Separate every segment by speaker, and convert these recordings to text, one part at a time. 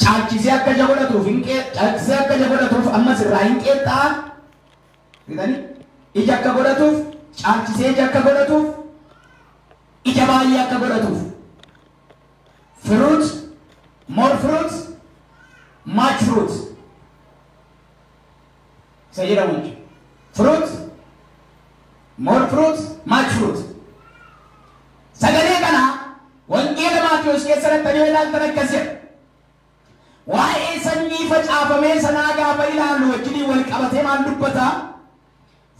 Speaker 1: caalchisee akka jagodhatuuf hinqee caalchisee akka jagodhatuuf ammas irraa hinqeexaa fidani ija akka godhatuuf caalchisee ija akka godhatuuf ija baay'ee akka godhatuuf fruit more fruit much fruit sayira munji fruit more fruit much fruit sagale kana wangeela Maatiyos keessatti ilaaltan akkasii waa'ee sanyii facaafamee sanaa gaafa ilaalu wajjin wal qabatee maal dubbata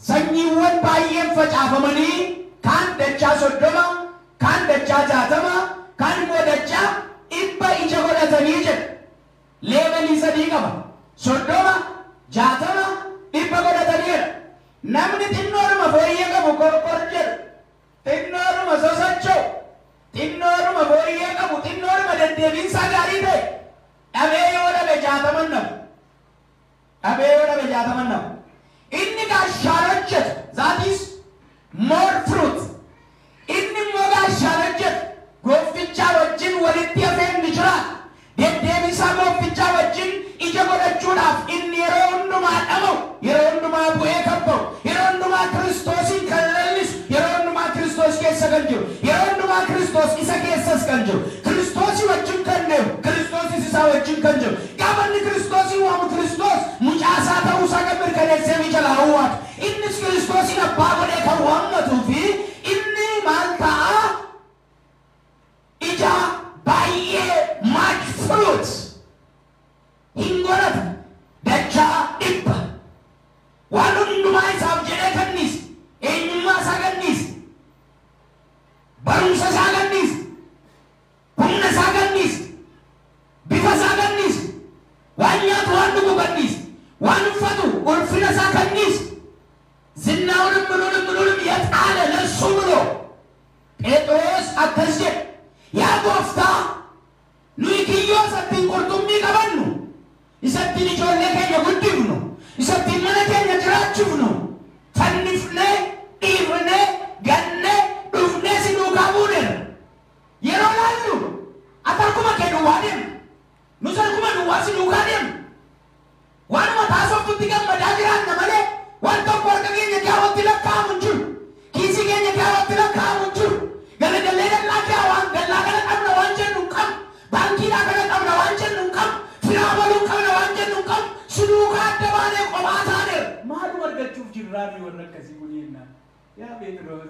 Speaker 1: sanyiiwwan baay'een facaafamanii kaan dachaa 30 kaan dachaa 60 kaan immoo dachaa 100 ija godhatanii jedha leevelii sadii qaba 30 60 100 godhatanii namni xinnooruma fooyyee qabu korkor jedhu xinnooruma sosochoo xinnooruma fooyyee qabu xinnooruma deddeebiinsaa gaarii ta'e dhabee yoo dhabe 60 namu dhabee yoo dhabe 60 namu inni gaashaarajjet that is more fruit inni immoo gaashaarajjet gooftichaa wajjin walitti hafeen ni jira deddeebisaa gooftichaa wajjin ija godhachuudhaaf inni yeroo hundumaa dhabu yeroo hundumaa bu'ee kabbaa'u yeroo hundumaa Kiristoosin kan lallisu yeroo hundumaa Kiristoos keessa kan jiru yeroo hundumaa Kiristoos isa keessas kan jiru Kiristoosi wajjin kan deemu Kiristoosis isa wajjin kan jiru gaafa inni Kiristoosin waamu Kiristoos mucaasaa ta'uusaa kan mirkaneessee ijala hawwaatu innis Kiristoosin abbaa godhee kan waammatuu fi inni maal ta'a ija baay'ee much fruit hingorata dachaa 100 waan hundumaa isaaf jedhee kannis eenyummaa isaa kannis barumsa isaa kannis humna isaa kannis bifa isaa kannis waan nyaatu waan dhugu kannis waan uffatu ulfina isaa kannis ዝናውንም ምኑንም የጣለ ለሱ ብሎ ጴጥሮስ akkas jedhe yaa gooftaa nuyi kiyyoo isattiin qurxummii qabannu isattiin ijoollee keenya guddifnu isattiin mana keenya jiraachifnu fannifnee dhiifnee gannee dhufnee si duukaa buuneera yeroo laallu ati akkuma kee duwwaa deemu nus akkuma duwwaa si duukaa deemu waanuma taasoftutti gammadaa jiraanna malee waan tokko harka keenya kaawwatti lakkaa'amu hin jiru kiisii keenya kaawwatti lakkaa'amu hin jiru galagalee dallaa kaawwaan dallaa kana qabna waan jennu hin qabu baankiidhaa kana qabna waan jennu hin qabu firaa baluu qabna waan jennu hin qabu si duukaa adda baanee qophaa taaneera maaluma argachuuf jirraanii warra akkasii kun yennaan yaa Phexros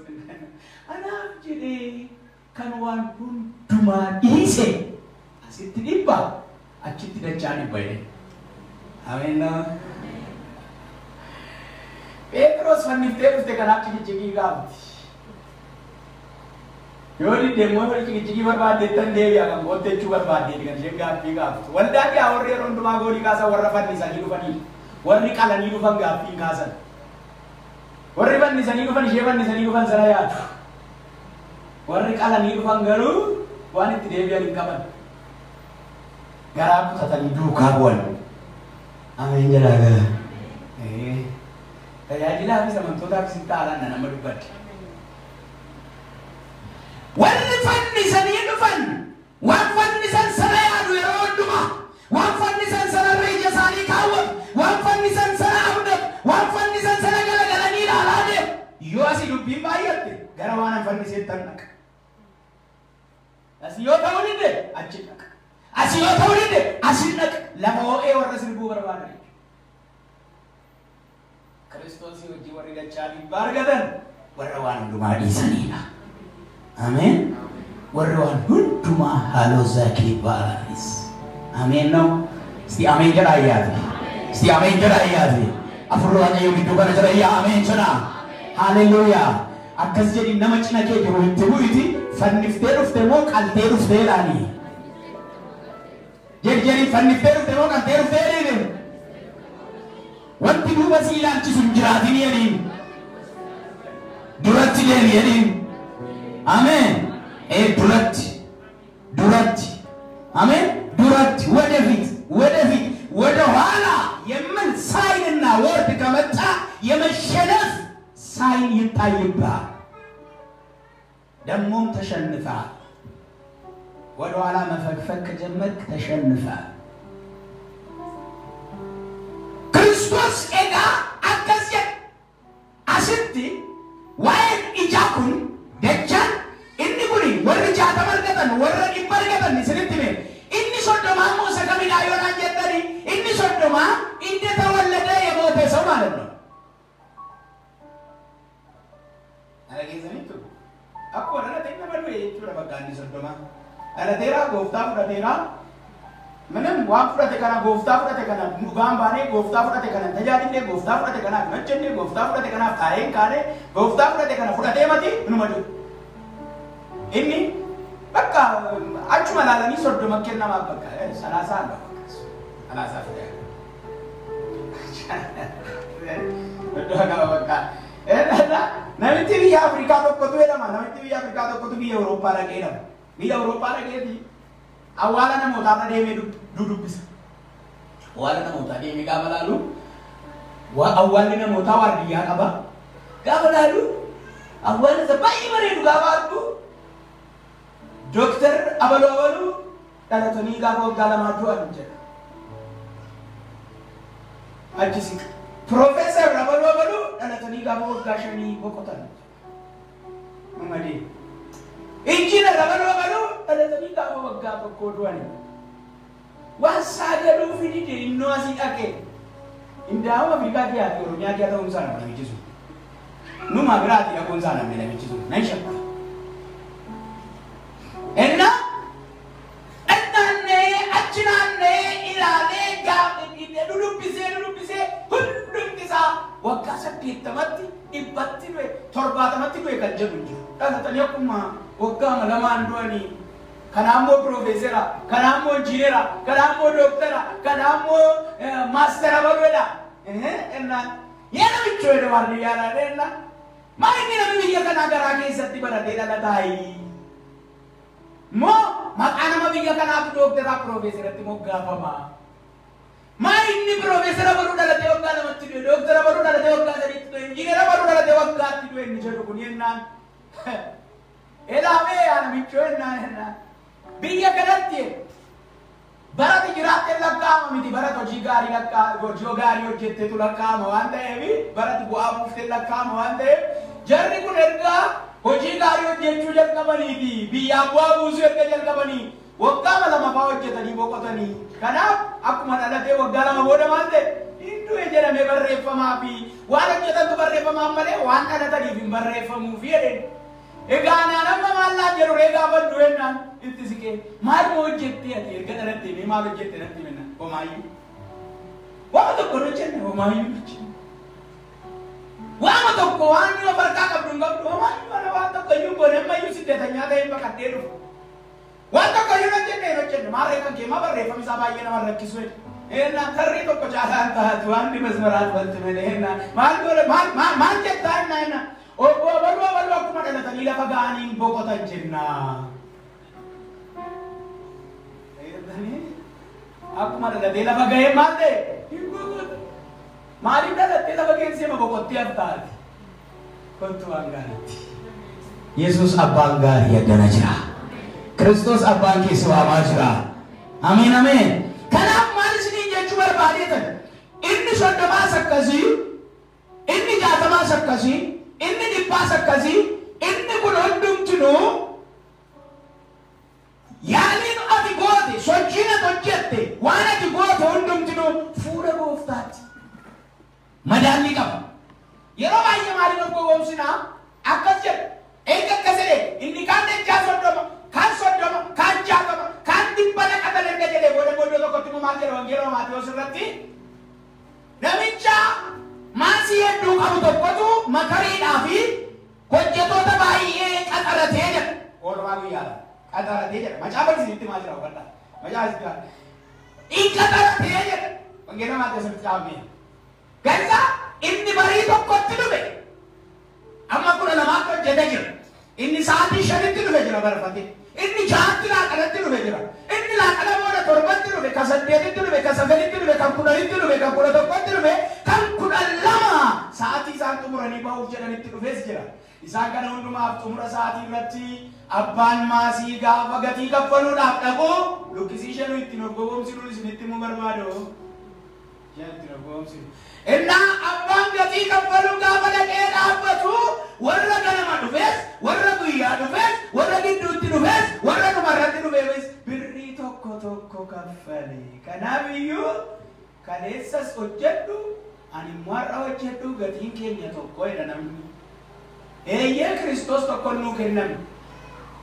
Speaker 1: anaaf jedhee kan waan hundumaa dhiise asitti dhibba achitti dachaa dhibba jedhe ameen Phexros fanniftee dhufte kanaaf cikichikii gaafti yoo deemoo cikichikii barbaaddeettan deebi'a kan goottechuu barbaaddeeti kan isheen gaaffii gaaftu waldaan yaa warri yeroo hundumaa goolii kaasan warra fannisanii dhufanii warri qalanii dhufan gaaffii kaasan warri fannisanii dhufan ishee fannisanii dhufan sana yaadu warri qalanii dhufan garuu waan itti deebi'an hin qaban garaa kutatanii duukaa bu'an ameen jedhaa tajaajilaa fi amantoota fi sintaalaan nama dubbadde warri fannisanii dhufan waan fannisan sana yaadu yeroo hundumaa waan fannisan sana irra ija isaanii kaawwatu waan fannisan sana abdatu waan fannisan sana galagalanii ilaalaa deemu yoo asii dubbiin baay'atte gara waan fanniseettan dhaqa asii yoo ta'uu dide achi dhaqa asii yoo ta'uu dide asii dhaqa lafa ho'ee warra sirbuu barbaadan Kiristoos wajjin warri dachaa dhibba argatan warra waan hundumaa dhiisanidha. Ameen. Warra waan hundumaa haaloo zaakii baaris. Ameen no. Isti ameen jedha ayyaati. Isti ameen jedha ayyaati. Afurri waaqayyoo gidduu kana jira yaa ameen jedha. Haleluuyaa. Akkas jedhi nama cina kee jiru itti bu'iti fanniftee dhufte moo qaltee dhuftee laani. Jedhi fanniftee dhufte moo qaltee dhuftee laani. Wanti duuba si ilaalchisu hin jiraatin jedhiin duratti deemi jedhiin ameen duratti ameen duratti ወደፊት ወደ ኋላ የምን ሳይንና ወርድ ከመጣ የመሸነፍ ሳይን ይታይብሃል ደሞም ተሸንፈሃል ወደ ኋላ መፈግፈግ ከጀመርክ ተሸንፈሃል Kristos ega akkasya asitti waa'een ijaa kun dachaan inni kuni warri 60 argatan warra 100 argatan isinitti mee inni 30 ammoo isa kamidhaa yoo naan jettani inni 30 inni tawallada yemoote isa ማለት ነው arageessaniitu akkuma dhalatee nama du'e jechuudha bakka inni 30 dhalateera gooftaa fudhateera Manam waan fudhate kana gooftaa fudhate kana dhugaan baanee gooftaa fudhate kana tajaajillee gooftaa fudhate kana hojjennee gooftaa fudhate kana taa'een kaanee gooftaa fudhate kana fudhatee mati inuma jiru. Inni bakka achuma laalanii 30 kennamaaf bakka salaasaa dha. Salaasaa fudhate. Doa bakka. Namichi biyya Afrikaa tokkotu jedhama. Namichi biyya Afrikaa tokkotu biyya Awurooppaa dhaqee jedhama. Biyya Awurooppaa dhaqeeti. Awwaala namootaa deemee dudubbisa. Awwaala namootaa deemee gaafa laalu awwaalli namootaa waardiyyaa qaba. Gaafa laalu awwaalli isa baay'ee bareedu gaafa argu Dooktar Abaluu dhalatanii gaafa waggaa lamaa du'an jedha. Achisi Profeesar Abaluu dhalatanii gaafa waggaa 5 boqotan. Mamadii Injina Abaluu dhalatanii gaafa waggaa 1 du'an. Waan saagaluu fidide innoo asii dhaqe. Indaa'uma Afrikaa keessatti Oromiyaa keessa ta'uun isaa nama namichisu. Numa biraatti dhaquun isaa nama namichisu. Nan shakka. Achinaannee ilaalee gaafa dudubbisee hundumti isaa waggaa 80tti 70tti du'e kan jedhu jiru. Dhalatanii akkuma waggaa 2 du'anii. Kanammo profesora, kanammo ingegnera, kanammo dottore, kanammo master abalweda. Enna yana bichoede warri yana enna. Maali na biyya kana gara keessatti barate dhalatai. Mo maqaan nama biyya kanaaf doktara profesoratti moggaafama. Maali inni profesora baruu dhalate waggaa 2tti du'e, doktara baruu dhalate waggaa 3tti du'e, ingegnera baruu dhalate waggaa 1tti du'e inni jedhu kun yennaan. Elaamee yana bichoede enna. Biyya kanatti barati jiraatte lakkaa'ama miti barata hojii gaarii hojjetteetu lakkaa'ama waan ta'eef barati bu'aa buuftee lakkaa'ama waan ta'eef jarri kun ergaa hojii gaarii hojjechuu jalqabaniiti biyyaa bu'aa buusuu erga jalqabanii waggaa 2 fa'aa hojjetanii boqotanii kanaaf akkuma dhalatee waggaa 2 booda maal ta'e hinduu jedhamee barreeffamaa fi waan hojjetantu barreeffamaa malee waan dhalataniif hin barreeffamuuf jedheen. Egaa nama maal jedhu reegaa baddu ennaan itti siqee maal hojjettee ati erga dhalattee mee maal hojjettee natti menna homaayyuu waan tokko hojjenne homaayyuu waan tokko waan yoo farqaa qabdu hin qabdu homaayyuu mana waan tokko iyyuu goone ammayyuu siddeetanyaa ta'ee baqadhee dhufu waan tokko iyyuu hojjenne maarree kan kee maa barreeffamni isaa baay'ee nama rakkisu ennaan tarrii tokko caalaan taatu waan masmaraat wanti malee ennaan maal jettaa ennaa Baru akkuma dhalatanii lafa ga'aniin boqotan jenna. Akkuma dhalatee lafa ga'ee maal ta'e? Maaliif dhalattee lafa geessee ma boqottee haftaati? Kottu waan gaariitti. Yesuus abbaan gaarii addana jira. Kiristoos abbaan keessa waamaa jira. Ameen ameen. Kanaaf maal isinii jechuu barbaadeetan? Inni 30 akkasii, inni 60 akkasii. Inni dhibbaas akkasii inni kun hundumtinuu yaaliin ati goote sochiin ati hojjette waan ati goote hundumtinuu fuula gooftaatti madaalli qaba. Yeroo baay'ee maaliin of gowwoomsinaa akkas jedhu eega akkas jedhee inni kaan dachaa 30 kaan 30 kaan 60 kaan 100 dhaqatan erga jedhee booda tokkotti immoo maal jedha wangeelaa Maatewos irratti namicha maasii hedduu qabu tokkotu makariidhaa fi hojjetoota baay'ee qaxaratee jedha. Oolmaa guyyaadha. Qaxaratee jedha. Macaafa isinitti maal jira hubadhaa. Macaafa isinitti in qaxaratee jedha. Wangeelaa Maatewos irratti caafamee. Gansa inni barii tokkotti dhufe. Amma 12 hojjetee jira. Inni sa'aatii 5tti dhufe jira barfatee. Inni 6tti laaqanatti dhufe jira. Inni laaqana booda 7tti dhufe, ka 8tti dhufe, ka 9tti dhufe, ka 10tti dhufe, ka 11tti dhufe, kan 12 sa'aatii isaan xumuranii ba'uuf jedhanitti dhufes jira. Isaan kana hundumaaf xumura sa'aatii irratti abbaan maasii gaafa gatii kaffaluudhaaf dhaqu lukkisii shanuu ittiin of gowwoomsinuun isinitti immoo barbaadu. إن أبان جتي كفلوا كافلا كيدا أبتو ورا كنا ما دفس ورا بيا دفس ورا كيدوتي دفس ورا كماراتي دفس بري توكو كفلي كنا بيو كنيسة سوجدو أني مرة وجدو جتين كينيا توكو إذا نمني إيه كريستوس توكو نوكينم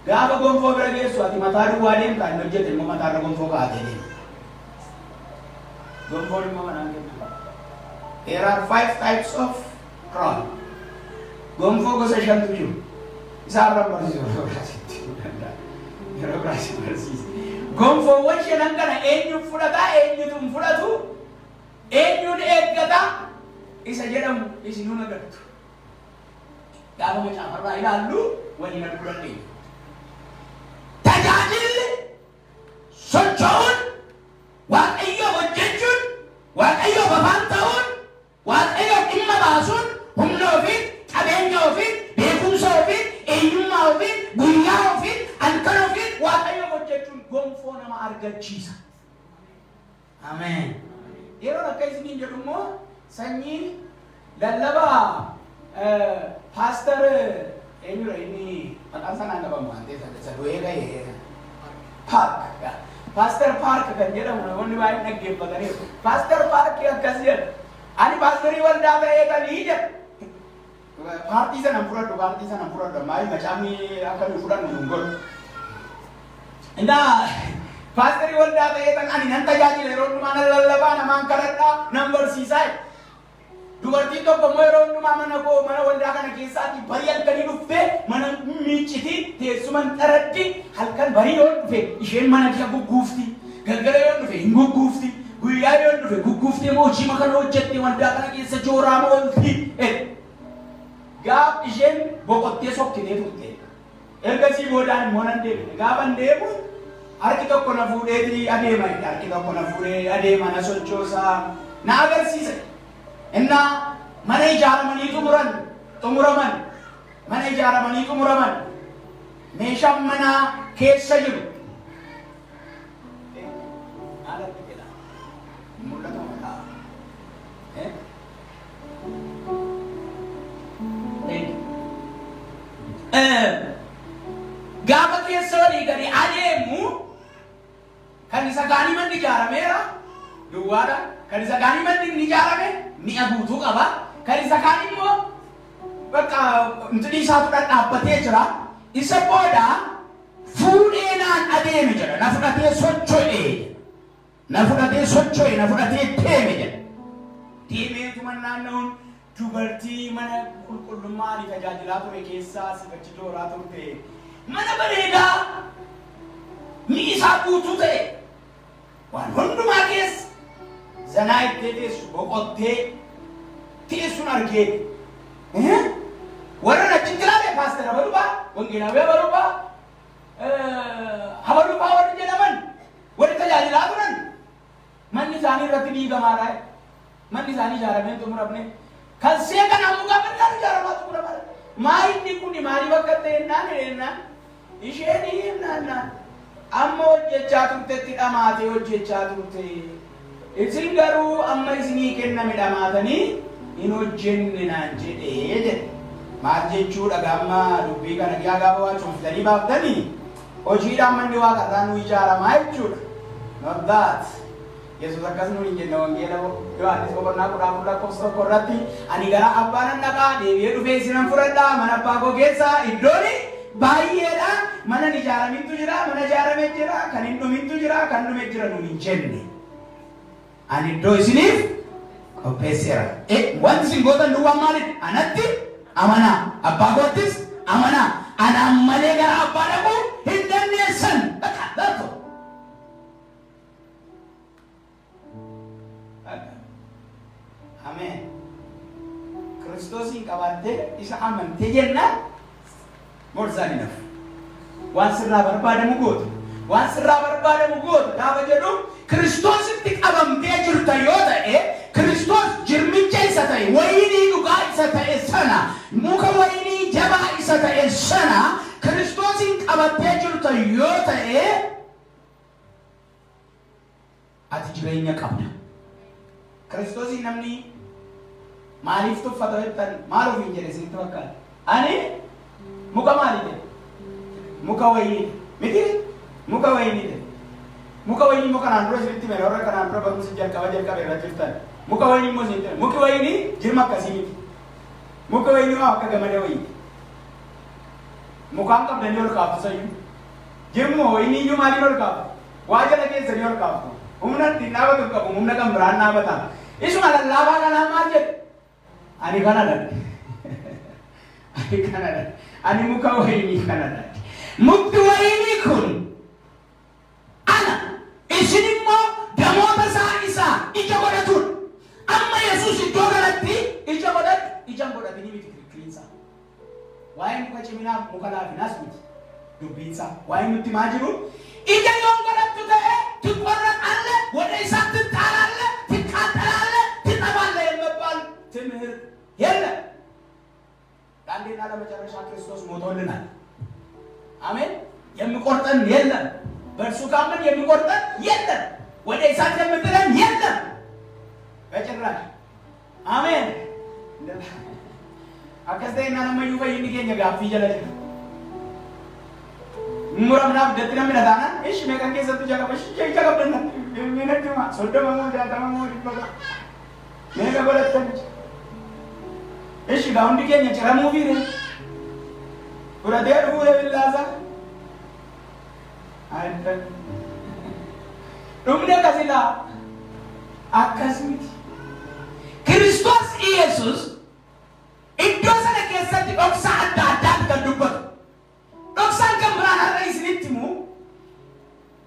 Speaker 1: gaafa gonfoo bira geessu ati mataa duwwaa deemta hin hojjete immoo mataarra gonfoo kaatee deema. Gonfoon immoo manaan kenna. There are 5 types of crown. Gonfoo gosa 5tu jiru. Isaarra barsiisu yeroo biraatti barsiise. Gonfoowwan 5 kana eenyuun fudhata eenyutu hin fudhatu eenyuun eeggata isa jedhamu isinuun agartu. Gaafa macaafarraa ilaallu waliin arguu dandeenya. Tajaajilli socho'uun waaqayyo hojjechuun waaqayyo babaan ta'uun waaqayyo dhimma baasuun humna ofiin qabeenya ofiin beekumsa ofiin eenyummaa ofiin guyyaa ofiin halkan ofiin waaqayyo hojjechuun gonfoo nama argachiisa. Ameen. Yeroo akka isiniin jedhu immoo sanyii lallabaa pastor eenyudha inni maqaan sanaan qabamu waan ta'eef isa du'ee ga'e Park. Pastor Park kan jedhamu namoonni baay'een dhaggeeffataniiru. Pastor Park akkas jedha. Ani pastorii waldaa ta'eetanii jedha. Paartii sana fudhadhu maali macaafni akkamii fudhannu nun godhu. Indaa pastorii waldaa ta'eetan ani nan tajaajila yeroo hundumaa nan lallabaa namaan kadhadhaa nan barsiisaa. Dubartiin tokko immoo yeroo hundumaa mana waldaa kana keessaatti barii halkanii dhuftee mana miiccitii teessuman xaraddi halkan barii yoo dhufe isheen mana kee gugguufti galgala yoo dhufe hin gugguufti guyyaa yoo dhufe gugguuftee moo hojii makana hojjette waldaa kana keessa jooraa moo olti gaaf isheen boqottee sokkitee turte ergasii boodaan immoo nan deebine gaafan deemu harki tokko na fuudheetii adeema harki tokko na fuudhee adeema na sochoosaa na agarsiisa. Inna mana ijaaramanii xumuraman mana ijaaramanii xumuraman meeshaan mana keessa jiru gaafa keessa walii gadi adeemu kan isa gaanii manni ijaarameera duwwaadha kan isa gaanii manni ijaarame mi'a guutuu qaba kan isa kaan immoo bakka intini isaatu dhadhaabbatee jira isa booda fuudhee naan adeeme jedha na fudhatee socho'e deeme jedha deemeetuma naanna'uun dubartii mana qulqullummaa ni tajaajilaa ture keessaa sifachi jooraa turte mana bareedaa mi'i isaa guutuu ta'e waan hundumaa keessa zanaa ittee teessu boqottee teessuun argee warra achitti ilaalee paastara Abalubaa wangeelaawi Abalubaa Abalubaa warri jedhaman warri tajaajilaa turan manni isaanii irratti diigamaadha manni isaanii ijaaramee xumuramne kan seeqan ammoo gaafannaan ijaaramaa xumuraman maayinni kun maaliif akka ta'ennaan isheen naannaan amma hojjechaa turtetti dhamaatee hojjechaa turte isin garuu amma isinii kenname dhamaatanii hin hojjenne naan jedhee jedhe maal jechuudha gamma dubbii kana gaafa waan cuuftanii baaftanii hojiidhaan manni waaqarraa nu ijaaramaa jechuudha. Not that. Yesus akkas nuun hin jenne wangeela Yohaannis boqonnaa 10 lakkoofsa 1 irratti ani gara abbaan dhaqaa deebi'ee dhufee isinan fudhadhaa mana abbaa koo keessaa iddoon baay'eedha mana ijaaramintu jira mana ijaaramee jira kan hin dhumintu jira kan dhume jira nuun hin jenne. Ani iddoo isiniif qopheesseera. Wanti isin gootan duwwaan maaliidha? Anatti amanaa. Abbaa koottis amanaa. Anaan malee gara abbaa dhaquu hin dandeessan. Bakka Ameen. Kiristoosin qabattee isa amantee jennaan morsaan hin hafu. Waan sirraa barbaadamu gootu. Waan sirraa barbaadamu gootu gaafa jedhu Kiristoositti qabamtee jirta yoo ta'e Kiristoos jirmicha isa ta'e wayinii dhugaa isa ta'e sana muka wayinii jabaa isa ta'e sana Kiristoosin qabattee jirta yoo ta'e ati jireenya qabda. Kiristoosii namni maaliif tuffata jettan maal ofiin jedhe isinitti fakkaata? Ani muka maalii jedhe? Muka wayinii miti? Muka wayinii jedhe. Muka wayinii muka naan dura isinitti mere warra kanaan dura barumsa jalqaba irra jirtan. Muka wayinii immoo isinitti mere. Muki wayinii jirma akkasii miti. Muka wayinii waa akka gamada wayii. Mukaan qabdanii ol kaaftu sayyuu. Jirmoo wayinii iyyuu maaliin ol kaaftu? Waa jala keessanii ol kaaftu. Humna ittiin dhaabatu qabu humna kan biraan dhaabatan. Isuma lallaafaa kanaa maal jedhe? Ani kanadha. Ani kanadha. Ani muka wayinii kanadha. Mukti wayinii kun ana isin immoo damoota isaa ija godhatudha. Amma Yesuus iddoo kanatti ija godhatu ijaan godhatanii miti kirkiriinsa. Waa'ee muka ciminaaf muka laafinaas miti dubbiinsa. Waa'ee nutti maa jiru ija yoon godhattu ta'e ትቆረጥ አለ ወደ እሳት ትጣላለ ትቃጠላለ ትጠፋለ የሚባል ትምህርት የለም። ለአንዴና ለመጨረሻ ክርስቶስ ሞቶልናል። አሜን። የሚቆርጠን የለም። በእርሱ ካመን የሚቆርጠን የለም። ወደ እሳት የምጥለን የለም በጭራሽ። አሜን። አከስተይና ለማዩ በይንገኝ ጋፍ ይጀለለ ሙራምና ደጥና ምናዳና እሺ መቀንከ ሰጡ ጃቀበሽ ጃቀበና ምንድማ ሶደማሙ ዳታማሙ ይፈጋ ሜጋ በለተች እሺ ጋውንዲ ገኘ ጭራሙ ቢረ ወራዴር ሁለ ቢላዛ አይተ ዱምነ ከሲላ አከስሚት ክርስቶስ ኢየሱስ ኢዶሰነ ከሰት ኦክሳ አዳዳት ከዱበት ኦክሳን ከምራን አረይስ ሊትሙ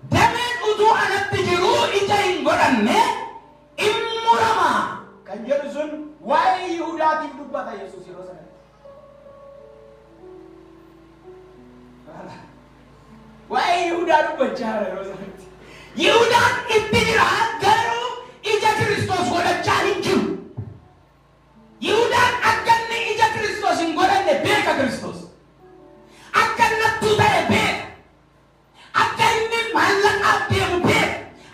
Speaker 1: ደመን ኡዱ አነት ጅሩ ኢጃይን ጎዳነ ኢሙራማ ከንጀሩሱን ዋይ ይሁዳት ይዱበት ኢየሱስ ይሮሰነ ዋይ ይሁዳ ዱበት ጃረ ይሮሰነ ይሁዳ ኢትጅራ ገሩ ኢጃ ክርስቶስ ወደቻን እንጂ ይሁዳ አከነ ኢጃ ክርስቶስን ጎዳነ ቤካ ክርስቶስ አከነቱ በቤ አከነ ማለቅ አደሙ ቤ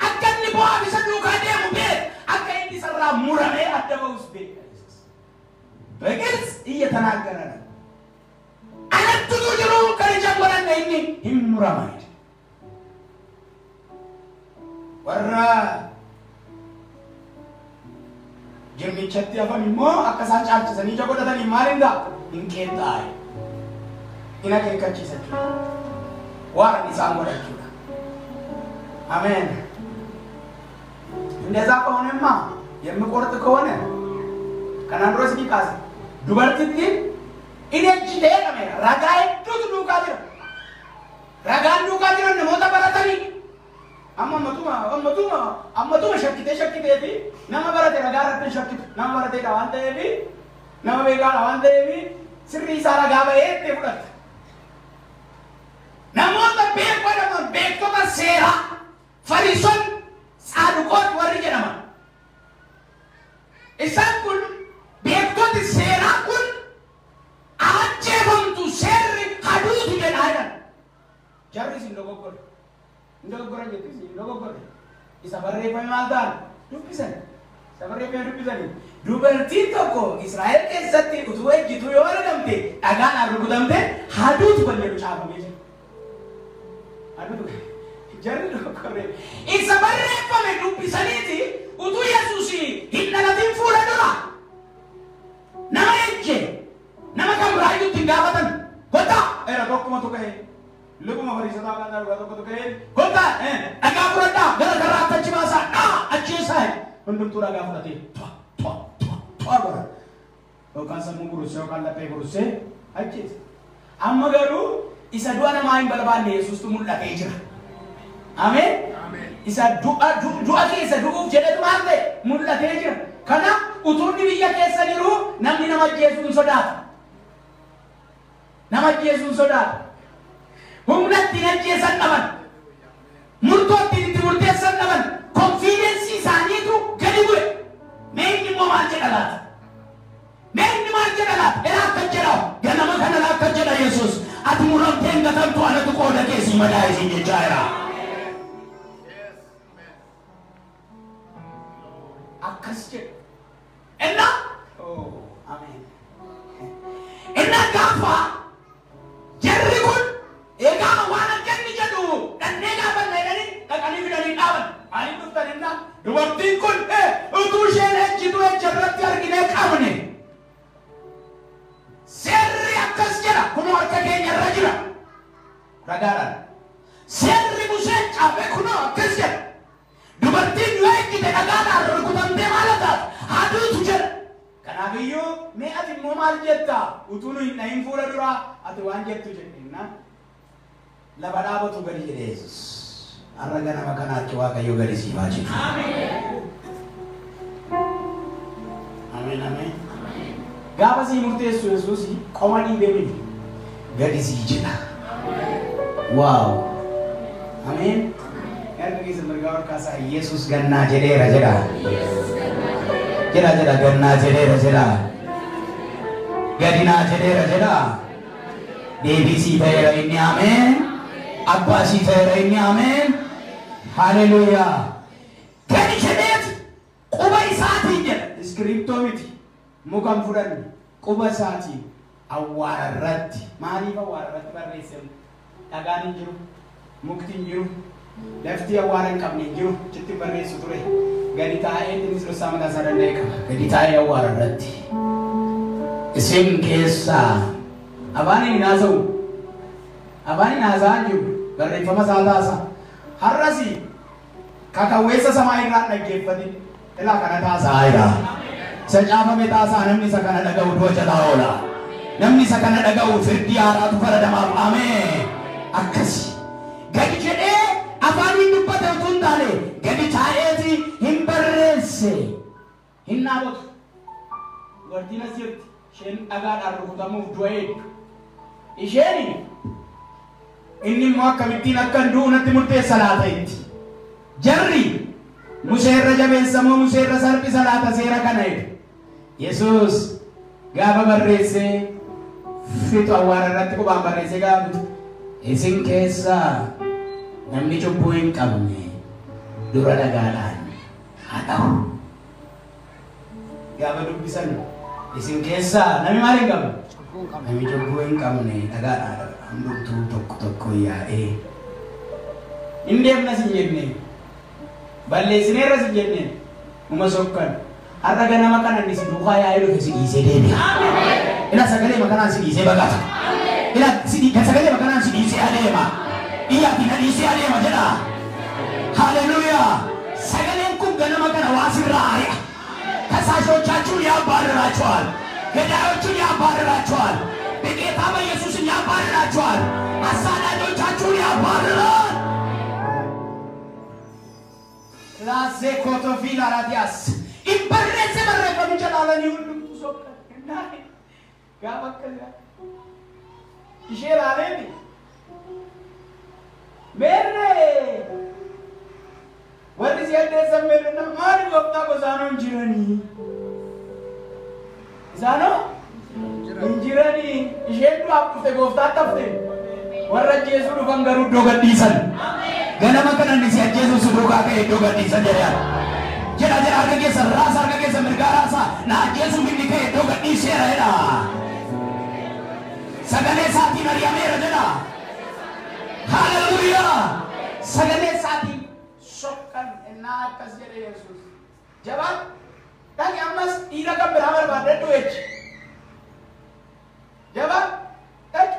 Speaker 1: አከነ ቦአቢሰዱ ካደሙ ቤ አከነ ሰራ ሙራሜ አደበውስ ቤ በግልጽ እየተናገረ ነው። አነቱ ጅሩ ከጀመረና ይኒ ይሙራማይ ወራ ጀርሚቸት ያፈሚሞ አከሳጫጭ ሰኒ ጀጎዳተኒ ማሪንዳ እንቄጣይ ina ke kachisa wara ni sangora chura amen እንደዛ ከሆነማ የሚቆርጥ ከሆነ ከናንድሮስ ቢካስ ዱበርቲቲ ኢነጂ ለቀመ ረጋይ ዱት ዱካዲሮ ረጋን ዱካዲሮ ነሞታ በረተኒ አመቱማ ሸክቴ ቢ ነማ በረተ ረጋረተ ሸክት ነማ በረተ ዳዋንተ ቢ ነማ ቤጋ ዳዋንተ ቢ ስሪ ሳራ ጋበኤ ተፍረት namoota beekwadhaman beektota seera fariison saaduqoot warri jedhaman isaan kun beektoti seeraa kun ajjeefamtu seerri haduutu jedhaadhan jarri isin dogoggoran jettu isin dogoggore isa barreeffame maal ta'an dubbisan isa barreeffame dubbisanii dubartiin tokko Israa'el keessatti utuu ejjitu yoo argamte dhagaadhaan rukutamte haduutu balleedu caafamee jira. Aduh, jadi dokter. Isa barreeffame dubbisaniiti utuu Yesuusi hinalatin fuula dura nama ejje nama kam raayuutti hin gaafatan goota era tokkuma tuqee lubuma bariisataa kan darbu tokko tuqee goota dhagaa fudhadhaa gara karaatti achi baasaa ajjeesaa hundumtuu dhagaa fudhatee godha yookaan sammuu gurusee yookaan laphee gurusee ajjeesa. Amma garuu isa du'a namaa hin barbaanne Yesuustu mul'atee jira. Ameen. Isa du'a keessa du'uuf jedhetu maal ta'e mul'atee jira. Kana utuunni biyya keessa jiru namni nama ajjeesuu hin sodaatu. Nama ajjeesuu hin sodaatu. Humna ittiin ajjeesan dhaban. Murtoo ittiin itti murteessan dhaban. Konfiidensii isaaniitu gadi bu'e. Mee inni immoo maal jedha laata? Mee inni maal jedha laata? Ilaa akka jedhamu ganama kana laa akka jedha Yesuus. Ati muramteen gatamtu anatu qooda keessi madaa isin jechaa jira. akasje enna amen enna gafa jarri kun ega wana janni jadu danne gafa nani kakani bidani dawan ani duftan enna dubartiin kun utuu isheen ejjitu ejjarratti argine qabne seerri akkas jedha kun harka keenya irra jira ragaadhaan seerri Museen caafe kun akkas jedha dubartiin yoo ejjite dhagaadhaan rukutamtee maal taat haduutu jedha kanaafiyyuu mee ati immoo maal jetta utuu nu hin fuula duraa ati waan jettu jedhinna lafa dhaabatu gadi jedhe Yesuus har'a ganama kanaatti Waaqayyo gadi siifaa jiru amen amen gaafa sii murteessu Yesuus qoma dhiibee miti gadi sii jedha waaw amen erga keessa mirgaa warkaasaa Yesuus gannaa jedheera jedha jedha gannaa jedheera jedha gadinaa jedheera jedha deebii sii ta'eera inni amen abbaa sii ta'eera inni amen haleluuyaa gadi jedheeti quba isaatiin jedha iskiriptoo miti mukan fudhanne quba isaatiin awwaara irratti maaliif awwaara irratti barreessame dhagaan hin jiru mukti hin jiru lafti awwaara hin qabne hin jiru chitti barreessu ture gadi taa'ee innis dhossaa mataa isaa danda'e qaba gadi taa'ee awwaara irratti isin keessaa abaan hin haasa'u abaan hin haasa'an jiru barreeffama isaa taasa har'asi kakawweessa samaa irraan dhaggeeffatin ilaa kana taasaa jira isa caafame taasaa namni isa kana dhaga'u du'a jalaa oola namni isa kana dhaga'u firdii haaraatu faradamaaf ameen akkasi gadi jedhee afaan hin dubbate utuu hin taane gadi taa'eeti hin barreesse hin naawwatu dubartiin as jirti isheen dhagaadhaan rukutamuuf du'a eegdu isheen inni immoo akkamittiin akka hin du'u natti murteessa laata itti jarri Museerra jabeessa moo Museerra salphisa laata seera kana jedhu Yesuus gaafa barreessee fixu awwaara irratti qubaan barreessee gaafa isin keessaa namni cubbuu hin qabne dura dhagaadhaan haa ta'u gaafa dubbisan isin keessaa namni maal hin qabne namni cubbuu hin qabne dhagaadhaan hundumtuu tokko tokko yaa'ee hin deemnas hin jenne balleessineerras hin jenne uma sokkan har'a ganama kana inni si duukaa yaa'ee dhufe si dhiisee deebi'a ila sagalee makanaan si dhiisee baqata ila sagalee makanaan si dhiisee adeema iyyaati na dhiisee adeema jedha haleluuyaa sagaleen kun ganama kana waa sirraa ari'a ከሳሾቻችሁን ያባርራቸዋል ገዳዮቹን ያባርራቸዋል በጌታ በኢየሱስ ያባርራቸዋል አሳዳጆቻችሁን ያባርራል ላሴ ኮቶፊላ ራዲያስ ኢምበረዘ በረፈም ጀላለን ይሁሉ ሶከ እና ጋበከለ ይሸራለን ሜሬ ወዲህ ያደሰመልና ማን ወጣ ጎዛኖ እንጂረኒ ዛኖ እንጂረኒ ይሄዱ አቁፍተ ጎፍታ ተፍተ ወረጀ ኢየሱስ ፈንገሩ ዶገዲሰን ገነመ ከነን ሲያጀሱ ሱዱጋ ከሄዶ ገዲሰን ጀራ ጀራ ጀራ አርገ ሰራስ አርገ ሰምርጋራሳ ና ኢየሱስ ምን ከሄዶ ገዲሰን ሄዳ ሰገሌ ሳቲ መርያም ረጀና ሃሌሉያ ሰገሌ ሳቲ ሾከን እና ከዘለ ኢየሱስ ጀባል ታቂ አማስ ኢራከ ብራበር ባደዱ እች ጀባል ታቂ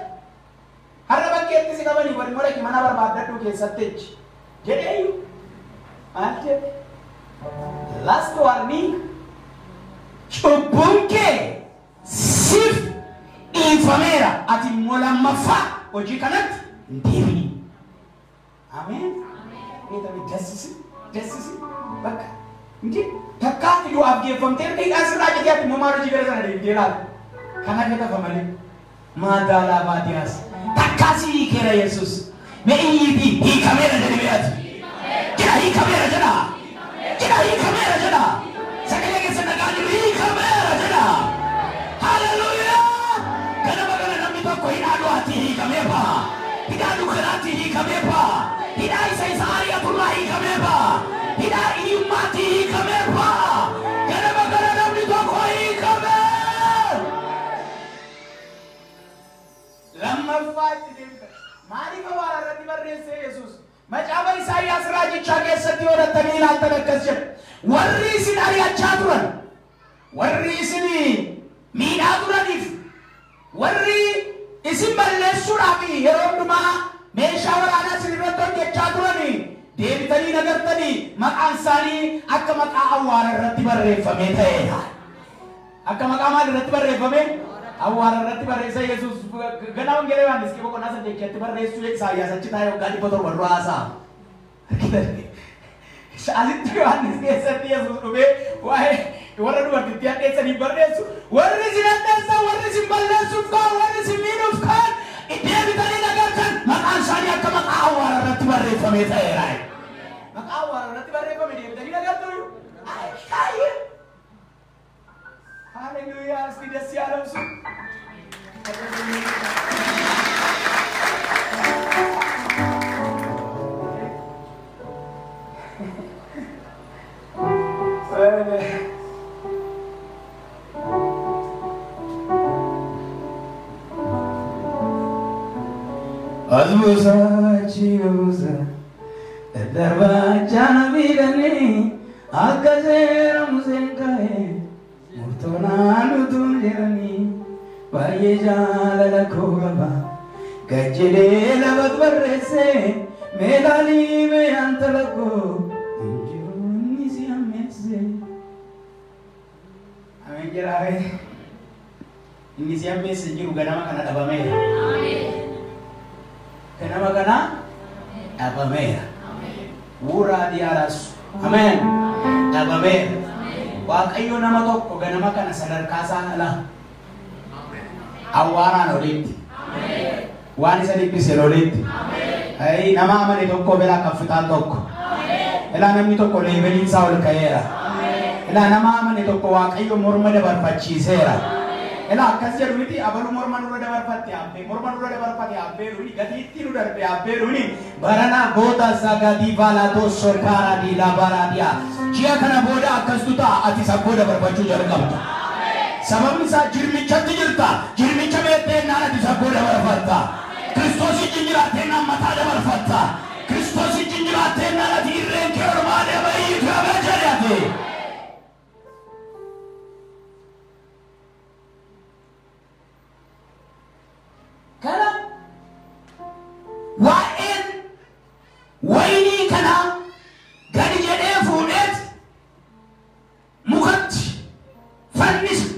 Speaker 1: harabakkeetti si qabanii wal moraki mana barbaadadhu keessatti jedheeyu maal jedhe last warning cubbuun kee siif dhiifameera ati immoo lammaffaa hojii kanatti hin deebiin ameen deessisi bakka inti takkaa iyyuu abgeeffamtee dhiidhaan sirraa jedhee ati immoo maal hojii gara sana deemtee laata kan akka tafa malee maadaalaa baadiyaas takkaasi hiikeera Yesuus meeyyiti hiikameera jedhameeti jira hiikameera jedha jira hiikameera jedha sagalee keessa nagaa jiru hiikameera jedha haleluuyaa ganama kana namni tokko hidhaa du'aatti hiikameefa hidhaa dukanaatti hiikameefa hidhaa isa ari'atulraa hiikameefa hidhaa iyyummaatti hiikameefa laal tanakkas jedha. Warri isin ari'achaa turan, warri isin miidhaa turaniif, warri isin balleessuudhaaf yeroo hundumaa meeshaa waraanaa isin irratti hojjechaa turanii deebitanii nagartanii maqaan isaanii akka maqaa awwaara irratti barreeffamee ta'eedha. Akka maqaa maal irratti barreeffame? Awwaara irratti barreessa Yesuus ganaa wangeela Yohaannis kee boqonnaa 8 keessatti barreessuu Isaayyaas achi taa'ee waggaa 100 dura haasa'a. Asitti Yohaannis keessatti Yesuus dhufee waa'ee warra dubartittii hadheessanii barreessu warri isin hadheessan, warri isin balleessuuf ka'an, warri isin miidhuuf ka'an deebitanii nagartan maqaan isaanii akka maqaa awwaara irratti barreeffamee ta'eera. Maqaa awwaara irratti barreeffame deebitanii nagartu. Hallelujah, እስቲ ደስ ያለው እሱ
Speaker 2: Azmusachiuza darbajana bidani akazera muzenkae murtonanu tunjani baye jala kogaba gajele labat barrese melali me antalako injuni siamese amen jarae ini siamese jiru ganama kana dabame amen kenapa kana dabame wura diaras amen dabame Waaqayyo nama tokko ganama kana sadarkaa isaa ala awwaaraan olitti waan isa dhiphise olitti nama amane tokko bira kaffitaan tokko ilaa namni tokko leebeliin isaa ol ka'eera ilaa nama amane tokko Waaqayyo morma dabarfachiiseera ilaa akkas jedhu miti abalu morma nurra dabarfatte abbeeruni gatiitti nu darbe abbeeruni barana booda sagadi baalaatoo sokaara diilaa baaraadiyaa Jia kana boda akkas tuta ati saboda barbaachu jalqabta. Sababni isaa jirmichatti jirta. Jirmicha beektee naan ati saboda barbaadda. Kiristoos jiraatee naan mataa dabarfatta. Kiristoos jiraatee naan ati irreen kee ormaadee baay'ee kabaa jedhate. Kana waa'een waynii kana gadi jedhee fuudheet mukatti fannisa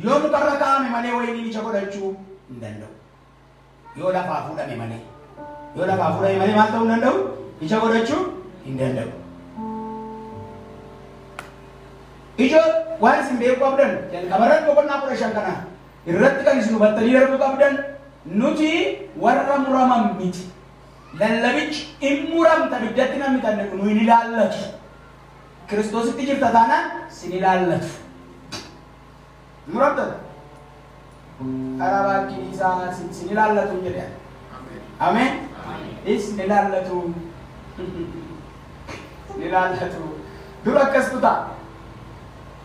Speaker 2: yoo mukarra kaa'ame malee wayiniin ija godhachuu hin danda'u. Yoo lafaa fuudhame malee maal ta'uu hin danda'u? Ija godhachuu hin danda'u. Ija waan isin beekuu qabdan jalqabarran boqonnaa 15 kana irratti kan isin hubattanii darbuu qabdan nuti warra muraman miti. Lallabichi immuramta biddatti namni tanne nu hin ilaallatu. Kiristoositti jirta taanaan sin ilaallatu. Muramta arabaa kiniisaa sin ilaallatu jedhe. Amen. Sin ilaallatu. Sin ilaallatu. Dura akkas tuta.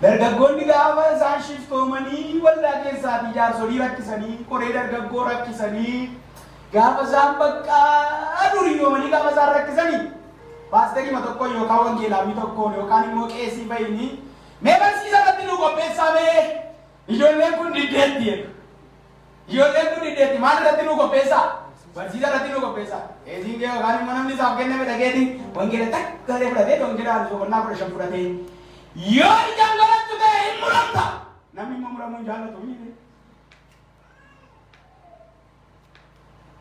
Speaker 2: Dargaggoonni gaafa isaan shiftoomanii waldaa keessaati jaarsolii rakkisanii qoree dargaggoo rakkisanii gaafa isaan bakka duriyoomanii gaafa isaan rakkisanii paasterii tokko yookaan wangeelaamii tokkoon yookaan immoo qeesii bayinii mee barsiisa irratti nu qopheessaa mee ijoolleen kun diddeetti maal irratti nu qopheessaa barsiisa irratti nu qopheessaa qeesiin kee yookaan immoo namni isaaf kenname dhageetiin wangeela takkalee fudhatee wangeelaa boqonnaa 15 fudhatee yoo ijaan godhattu ta'e hin muramta namni immoo muramuu hin jaallatu miti.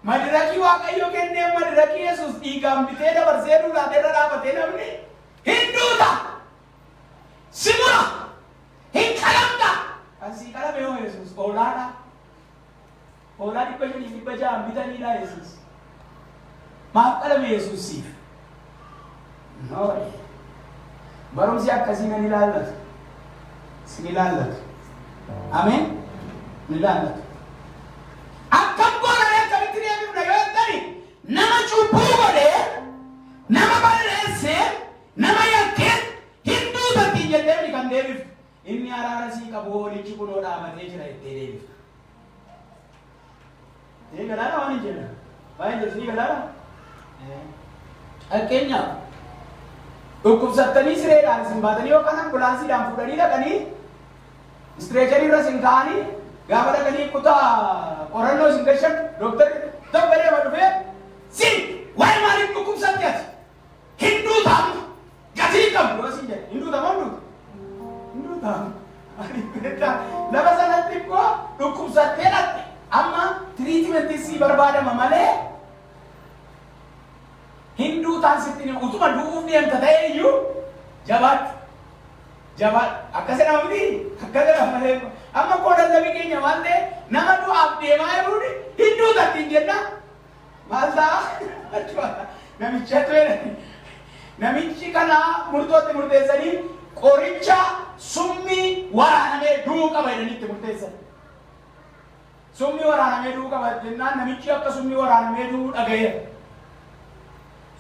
Speaker 2: Madiraki Waaqayyo kennee madiraki Yesuus dhiigaan bitee dabarsee duulaatee irra dhaabatee namni hin duuta simura hin qalamta asii qalame yoo Yesuus oolaadha oolaa 500 bitaniidha Yesuus maaf qalame Yesuus siif barumsi akkasii nan ilaallatu sin ilaallatu ameen ni ilaallatu akkam goonanii akkamitti deebifna yoo ta'ani nama cubbuu godhee nama balleessee nama yakkee hin duutatti jedhee kan deebiftu inni araara sii qabu hoolichi kunoo dhaabatee jira ittee deebifta. Ni galaana waan hin jenna baay'ee jirti ni galaana fakkeenyaaf dhukkubsattanii sireedhaan isin baatanii yookaan ambulaansiidhaan fuudhanii dhaqanii istreecharii irra isin kaa'anii gaafa dhaqanii kutaa qorannoo isin gashan dooktarri tokko deema dhufee sin waa'ee maaliif dhukkubsatte ati hinduu taa'amu gatii qabdu yoo isin jedhe hinduu taa'amu lafa sanatti immoo dhukkubsattee dhatte amma tiriitimentii sii barbaadama malee hinduu taasiftiin utuma du'uuf deemta ta'ee iyyuu jabaadhu akkasii nama miti akkasii nama malee amma qoodan lafi keenya waan ta'e nama du'aaf deemaa jiruun hinduu tattiin jenna maal ta'a namichi kana murtootti murteessanii qoricha summii waraanamee du'uu qaba jedhanitti murteessan. Summii waraanamee du'uu qaba jennaan namichi akka summii waraanamee du'uu dhaga'eera.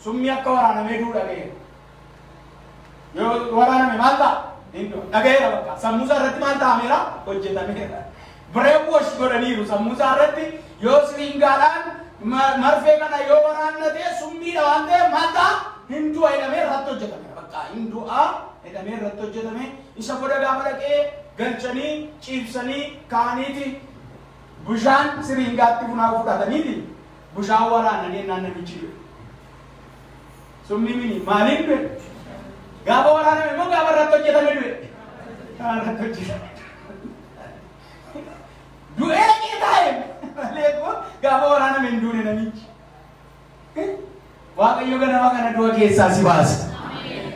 Speaker 2: Summii akka waraanamee du'uu dhaga'eera. Yoo waraaname maal ta'a? Dhaga'eera bakka. Sammuu isaa irratti maal ta'ameera? Hojjetameera. Brain wash godhaniiru sammuu isaa irratti yoo siringaadhaan marfee kana yoo waraannatee summiidha waan ta'eef maal ta'a? Hinduu jedhamee irratti hojjetameera bakka. Hinduu jedhamee irratti hojjetame isa booda gaafa dhaqee galchanii ciibsanii kaaniiti bishaan siringaatti funaa fudhataniiti bishaan waraananii namichi du'e. Summii mini maaliin du'e? Gaafa waraaname immoo gaafa irratti hojjetame du'e. Irratti hojjetame. Du'ee qixaa'e malee gaafa waraaname hin duune namichi. Waaqayyo ganama kana du'a keessaa si baasa.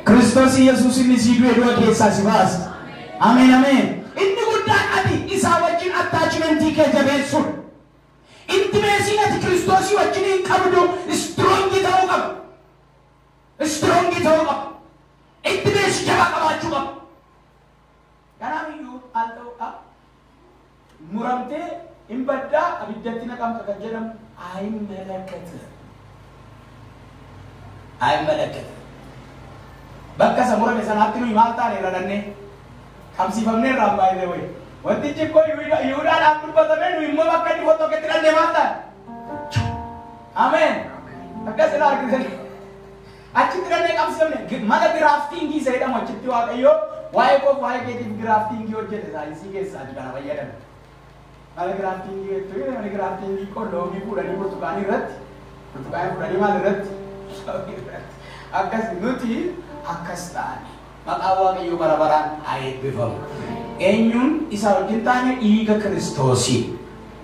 Speaker 2: Kiristoos Yesuus inni si du'e du'a keessaa si baasa. Ameen ameen. Inni guddaan ati isaa wajjin attaachimentii kee jabeessuun. Intimeesiin ati Kiristoosii wajjin hin qabdu istirongii ta'uu qabu. Istirongii ta'uu qabu. Intimeesii jabaa qabaachuu qabu. Kanaaf iyyuu maal ta'uudha? Muramtee hin baddaa abiddatti naqamta kan jedhamu አይመለከትም bakka isa murame sanaatti nuyi maal taane radhannee qabsiifamnee irraa baay'ee wayi wantichi ikkoo yihudaadhaaf dubbatame nuyi immoo bakka inni fottooketti dhannee maal taane ameen akkas ila argitan achitti dhannee qabsiifamne mala giraaftiingii isa jedhamu achitti waaqayyoo waa'ee koof waa'ee keetiif giraaftiingii hojjete saayinsii keessaa achi kana fayyadame mala giraaftiingii jechuun mala giraaftiingii qolloomii fuudhanii burtukaanii irratti burtukaanii fuudhanii maal irratti akkas nuti akkas taane maqaa waaqayyoo bara baraan haa eebbifamu eenyuun isa wajjin taane dhiiga Kiristoosii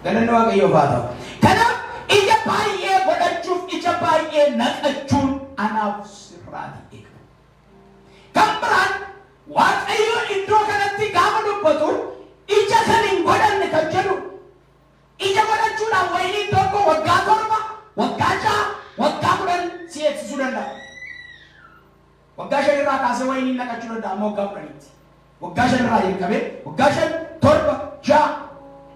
Speaker 2: galanni waaqayyoof haa ta'u. Kanaaf ija baay'ee godhachuuf ija baay'ee naqachuun anaaf sirraati eega. Kan biraan waaqayyo iddoo kanatti gaafa dubbatu ija kan hin godhanne kan jedhu ija godhachuudhaan wayinii tokko waggaa 7 waggaa 6 waggaa 10 si eegsisuu danda'a. Waggaa 5 irraa kaasee wayinii naqachuu danda'a ammoo waggaa 10tti. Waggaa 5 irraa jalqabee waggaa 5 7 6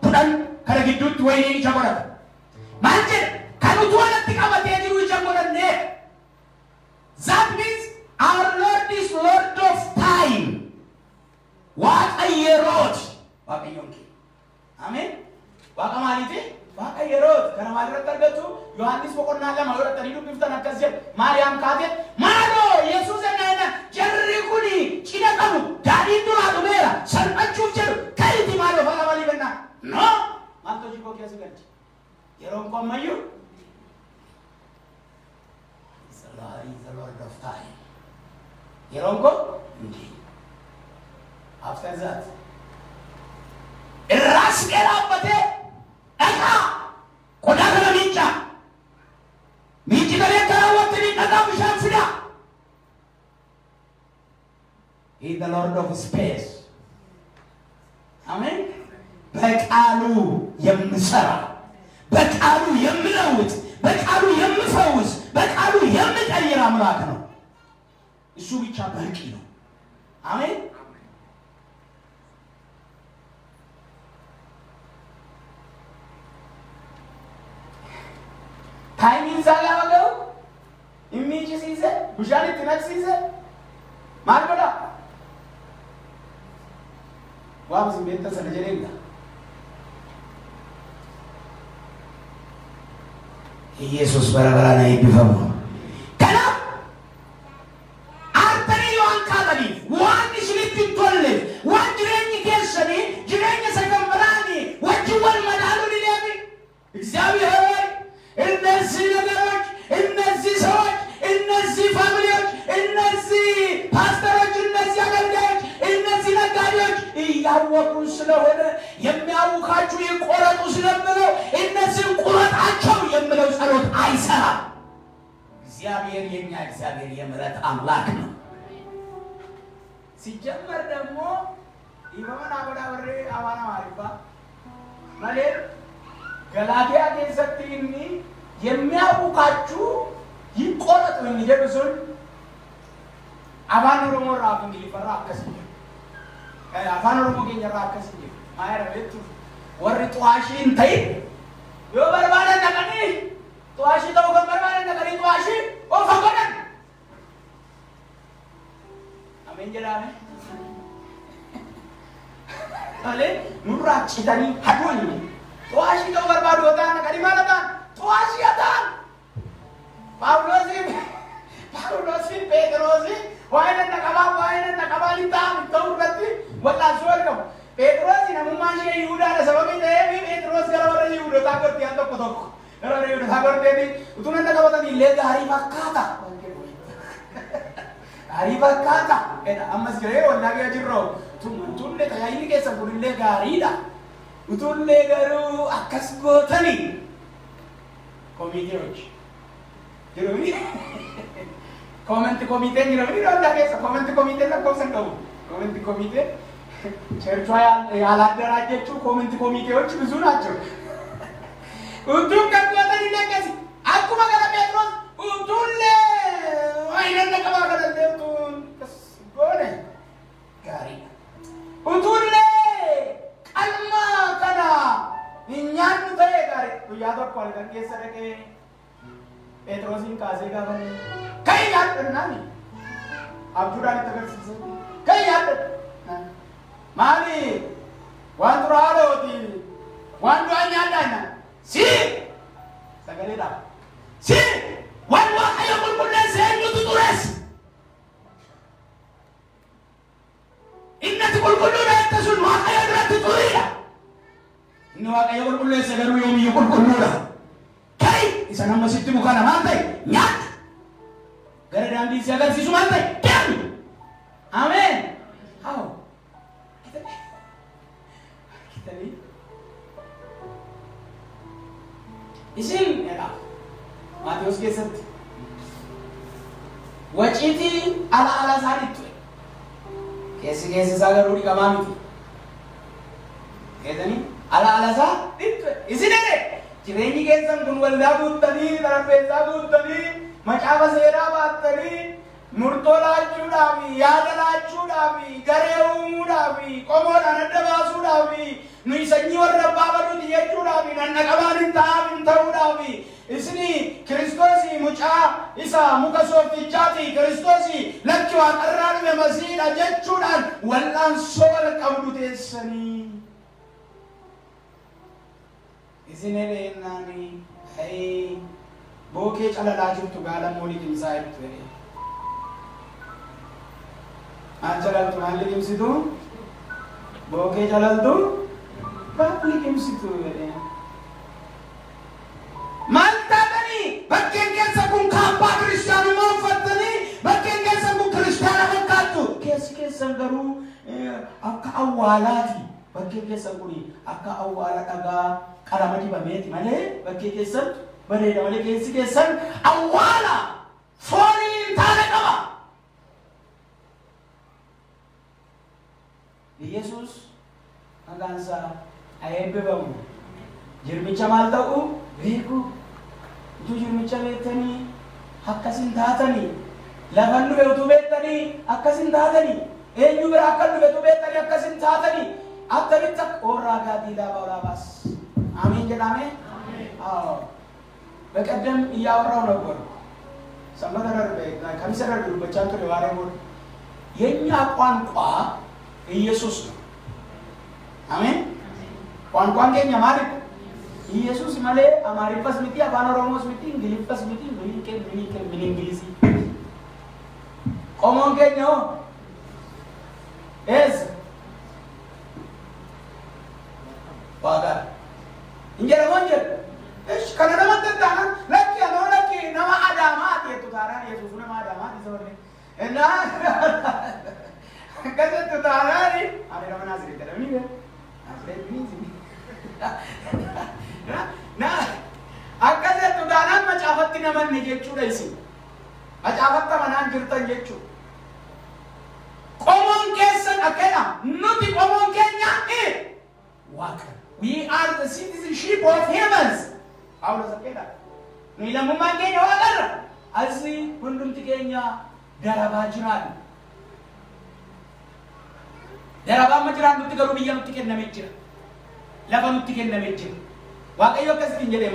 Speaker 2: 10 kana gidduutti wayinii ija godhata. Maal jedha? Kan utuu alatti qabatee jiru ija godhannee. That means our Lord is Lord of time. Waaqa yerooti. Waaqayyoon kee. Ameen. Waaqa maaliiti? Waaqa yerooti. Kana maalirratti argatu? Yohaannis boqonnaa 2 godhatanii dubbiftan akkas jedha. Maariyaam kaatee maaloo Yesuus ennaa jarri kuni cidha qabu daadhiin duraa dhumeera salphachuuf jedhu ka'iiti maaloo faqa malii bennaa? No! Maaltu hojii koo keessa galche? Yeroon koo ammayyuu? Is the Lord of time. Yeroon koo? Indeed. After that, irraas dheeraabbatee dhagaa qodaa kana miicaa. Miici galee karaawwattanii dhagaa bishaan fidaa. He is the Lord of space. Amen. በቃሉ የምሰራ በቃሉ የምለውጥ በቃሉ የምፈውስ በቃሉ የምቀይር አምላክ ነው። እሱ ብቻ በቂ ነው። አሜን። ታይሚንግ ሳላወቀው ኢሚጅ ሲይዘ ብሻን ትነክስ ይዘ ማርበዳ ዋብስ ቤተ ሰለጀሌላ ኢየሱስ በረበራና ይብፈሙ ከና አርተሪ
Speaker 1: እያወቁ ስለሆነ የሚያውካችሁ ይቆረጡ ስለምለው እነዚህ ቁረጣቸው የምለው ጸሎት አይሰራም። እግዚአብሔር የኛ እግዚአብሔር የምሕረት አምላክ ነው። ሲጀመር ደግሞ ኢማማን አበዳብሬ አባና ማሪባ ማለት ገላትያ ከሰጥይኒ የሚያውካችሁ ይቆረጡ እንዲደብሱን አባን ኦሮሞ ራፍ እንግዲህ ፈራ አከስኝ አባን ኦሮሞ ገኛ ራከስኝ ማይረብቱ ወር ጧሺን ታይ የበርባለ ነቀኒ ጧሺ ተው ከበርባለ ነቀኒ ጧሺ ኦፈቀደን አሜን ጀላኔ አለ ኑራጭ ተኒ ሀዱን ጧሺ ተው በርባዶ ወጣ ነቀኒ ማለታ ጧሺ ያታን ጳውሎስ ጴጥሮስ ዋይነ ነቀባ ሊታም ተውረት ወላ ሶልከው ጴጥሮስ ነሙማን ይሁዳ ለሰበብ ተየሚ ጴጥሮስ ገረወረ ይሁዳ ታቆት ያንተቆተቆ ገረወረ ይሁዳ ታቆት ደኒ utuነ ነቀባተኒ ለጋሪ ፈካታ አሪ ፈካታ አመስ ገሬ ወላገ ጅሮ ቱንለ ታያይኒ ከሰ ቡልለ ጋሪዳ utulle garu akasgotani ኮሚቴዎች ጅሮሚ ኮሜንት ኮሚቴ ጅሮሚ ሮንዳ ከሰ ኮሜንት ኮሚቴ ለኮሰንከው ኮሜንት ኮሚቴ ቸርቿ ያላደራጀችው ኮሜንት ኮሚቴዎች ብዙ ናቸው። utuን ከቆተኒ ለከሲ አኩማ ገረ ጴጥሮስ utulle አይነነ ከማገለቱን ከስጎነ ጋሪ utulle ቀልማ ከና እኛን ተይጋሪ ያዶ ቋልቀን ከሰደቀ ጴጥሮስን ካዜ ጋር ከያጥናኒ አብዱራን ተገርጽ ከያጥ ማኒ ዋንትራሎቲ ዋንዷኛ ዳና ሲ ሰገሌዳ ሲ ዋንዋ አይቁልቁለ ሰይኑቱ ጡረስ ኢነት ቁልቁሉ ለተሱን ዋቀየ ድረት ጡሪዳ እነ ዋቀየ ቁልቁሉ ሰገሩ ዮሚ ቁልቁሉዳ ከይ ኢሰናም መስት ሙካና ማንታይ ኛት ገረዳንዲ ሲያገር ሲሱ ማንታይ ደም አሜን አዎ kitali isin era ማቴዎስ ከሰት ወጪቲ አላ ሳሪት ከሲ ሳገሩ ዲጋማሚቲ ከደኒ አላ ሳሪት ኢሲኔ ጅሬኒ ከሰን ኩን ወልዳ ቡተኒ ተረፈዛ ቡተኒ መጫበ ሰራ ባተኒ ሙርቶላቹ ዳቢ ያደላቹ ዳቢ ገሬው ዳቢ ቆሞዳ ነደባሱ ዳቢ ንይሰኝ ወረባ በሉት የቹ ዳቢ ነነቀባን ታብን ተው ዳቢ እስኒ ክርስቶስ ሙጫ ኢሳ ሙከሶፍቻቲ ክርስቶስ ለኪዋ ቀራን በመሲዳ ጀቹዳን ወላን ሶል ቀብዱቴሰኒ እስኒ ለናኒ አይ ቦኬ ጨለላጁቱ ጋለሞኒ ድምሳይቱ አንቸላልቱ ማልሊም ሲቱ ቦኬ ጨለልቱ ባልሊም ሲቱ ማልታበኒ በከንገሰ ኩን ካባ ክርስቲያኑ ማፈተኒ በከንገሰ ኩን ክርስቲያና መካቱ ከስከ ሰንገሩ አካ አዋላቲ በከንገሰ ኩኒ አካ አዋላ ዳጋ ቀራመዲ በሜት ማለ በከንገሰ በሬዳ ማለ ከስከ አዋላ ፎኒ ታነቀባ ኢየሱስ አንጋንሳ አይበበሙ ጅርሚቻ ማልታው ቤኩ ጁርሚቻ ቤተኒ ሐከሲን ታተኒ ለፈኑ ቤቱ ቤተኒ ሐከሲን ታተኒ ኤኙ ብራከሉ ቤቱ ቤተኒ ሐከሲን ታተኒ አተሪታ ኦራጋ ዲላ ባውራባስ አሜን ጀዳሜ አዎ በቀደም ያወራው ነበር ሰመደረር ከሚሰረር በቻንቶ ለዋሬሞ የኛ ቋንቋ ኢየሱስ ነው አሜን ቋንቋን ከኛ ማለት ኢየሱስ ማለ አማሪፋስ ሚቲ አፋን ኦሮሞስ ሚቲ እንግሊዝስ ሚቲ ምን እንግሊዝ ቆሞን ከኛው ኤስ ዋጋ እንጀራ ወንጀል እሺ ከነማ ተጣና ለኪ ነው ለኪ ነማ አዳማት የቱታራ ኢየሱስ ነማ አዳማት ይዘውልኝ እና ከዘት ተጣራኒ አለ ለምን አዝሪ
Speaker 2: Anyway, na akkasii tudaanaan macaafatti namanne jechuudha isin. Macaafatta manaan jirtan jechuudha. Qomoon keessan akkanaa nuti qomoon keenya Waaqa. We are the citizenship of heavens. Paulus akkanaa. Nuyi lammummaan keenya waaqarra. Asii hundumti keenya darabaa jiraatu. Darabaan ma jiraan nuti garuu biyya nutti kennamee jira. Lafa nutti kennamee jira. Waaqayyo akkasitti jedhee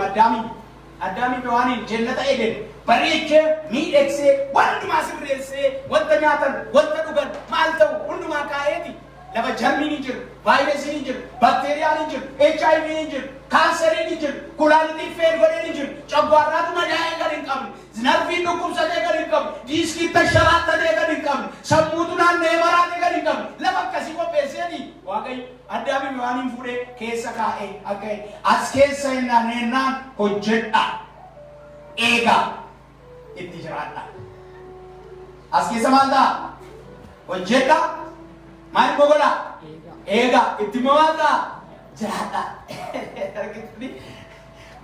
Speaker 2: Addaamiin waan jannata eegale bareechee miidhagsee wantumaa sirreessee wanta nyaatan wanta dhugan maal ta'u hundumaa kaa'eeti. Lafa jarmiin hin jiru, vaayirasiin hin jiru, bakteeriyaan hin jiru, HIV hin jiru, kaanseriin hin jiru, kulaalitiin feelgodheen hin jiru, cabbaarraatu madaa'ee gad hin qabne, narviin dhukkubsatee gad hin qabne, diiskiin tasharaattatee gad hin qabne, sammuutu naanna'ee maraatee gad hin qabne. Lafa akkasii qopheesseeti Waaqayyo Addaamiin waan hin fuudhee keessa kaa'ee akka as keessa hin naanneenyaan hojjedha. Eegaa itti jiraadha. As keessa maal ta'a? Hojjedha. Maal gogola? Eegaa itti maal ta'a? Jiraadha.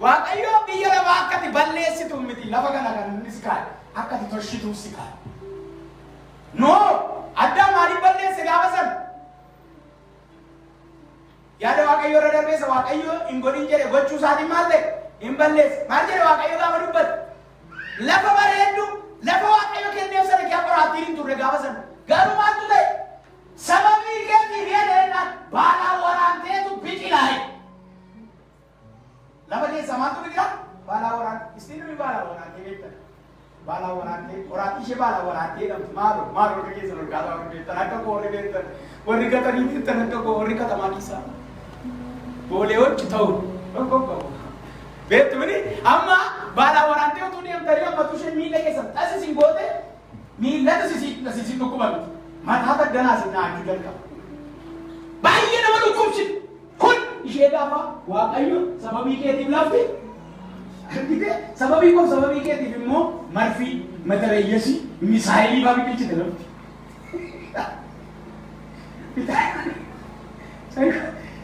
Speaker 2: Waaqayyo biyya lafaa akkati balleessitu miti lafa kana kan inni si kaa'e akkati tolchituu si kaa'e. No! Addaam maaliif balleesse gaafa sana? Yaada Waaqayyo irra darbeessa Waaqayyo hin godhin jedhe gochuu isaatiin maal ta'e? Hin balleesse. Maal jedhe Waaqayyo gaafa dubbate? Lafa bareeddu lafa Waaqayyo kenneef sana kee qoraattiin hin turre gaafa sana. Garuu maaltu ta'e? Sababii keetiif jedheenaan baalaan waraanteetu biqilaa'e. Lafa keessa maaltu biqila? Baalaan waraantee. Istiin nuyi baalaan waraantee beektan. Baalaan waraantee qoraattii ishee baalaan waraantee dhabdu maaloo akka keessa lolkaataa warri beektan akka koorri beektan warri gatanii beektan akka koorri katamaa keessaa. Boolee hojii ta'u. Beektuuni amma baalaan waraantee utuu deemtanii amma tushee miila keessan taasisin goote miillata sisiin dhukkubamti. Mataa tagganaa sin naachuu jalqaba. Baay'ee nama dhukkubsitu. Kun ishee gaafa Waaqayyo sababii keetiif lafti. Sababii koof sababii keetiif immoo marfii matareeyyasii misaayilii baa biqilchite lafti.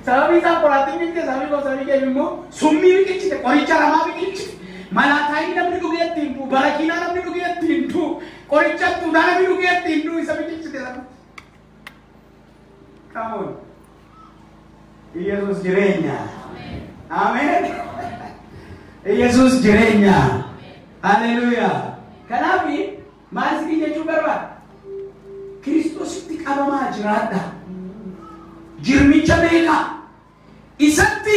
Speaker 2: Sababii isaa qoraattiin biqilchite sababii koof sababii keetiif immoo summii biqilchite qoricha ramaa biqilchite. Malaataayii namni dhugee ittiin dhuu barakiinaa namni dhugee ittiin dhuu qoricha tuunaa namni dhugee ittiin dhuu isa biqilchite lafti. Come on. Yesus jireenya. Amen. Yesus jireenya. Hallelujah. Kanaaf maal sitti jechuu barbaada? Kiristoositti qabamaa jiraadha. Jirmicha beekaa. Isatti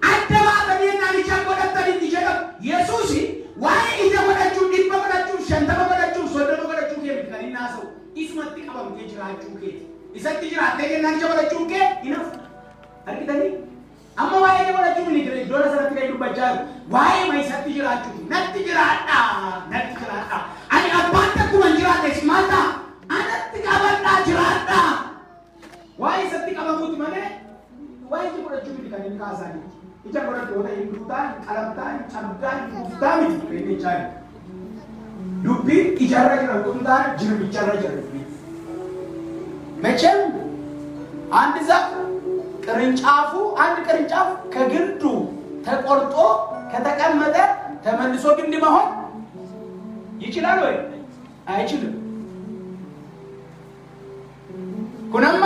Speaker 2: adda baatanii ennaan ija godhatanii jedhamu. Yesuus waa'ee ija godhachuu, dhibba godhachuu, 50 godhachuu, 30 godhachuu kee miti kan inni haasa'u. Isumatti qabamtee jiraachuu keeti. Isatti jiraattee kennaan ija godhachuu kee hinafu. Argitanii? Amma waa'ee ija godhachuu ni jira. Iddoo asirratti kan dubbachaa jiru. Waa'ee ma isatti jiraachuu. Natti jiraadha. Natti jiraadha. Ani abbaan akkuma jiraadhe maal ta'a? Anatti qabadhaa jiraadha. Waa'ee isatti qabamuuti malee waa'ee ija godhachuu miti kan inni kaasanii. Ija godhachuu ta'e hinduutaan, qalamtaan, cabdaan, guutaa miti kan inni jaalu. Dubbiin ijarra jira kuntaan jirbicharra jira dubbiin. መቼም አንድ ዛፍ ቅርንጫፉ አንድ ቅርንጫፍ ከግንዱ ተቆርጦ ከተቀመጠ ተመልሶ ግንድ መሆን ይችላል ወይ? አይችልም። ኩነማ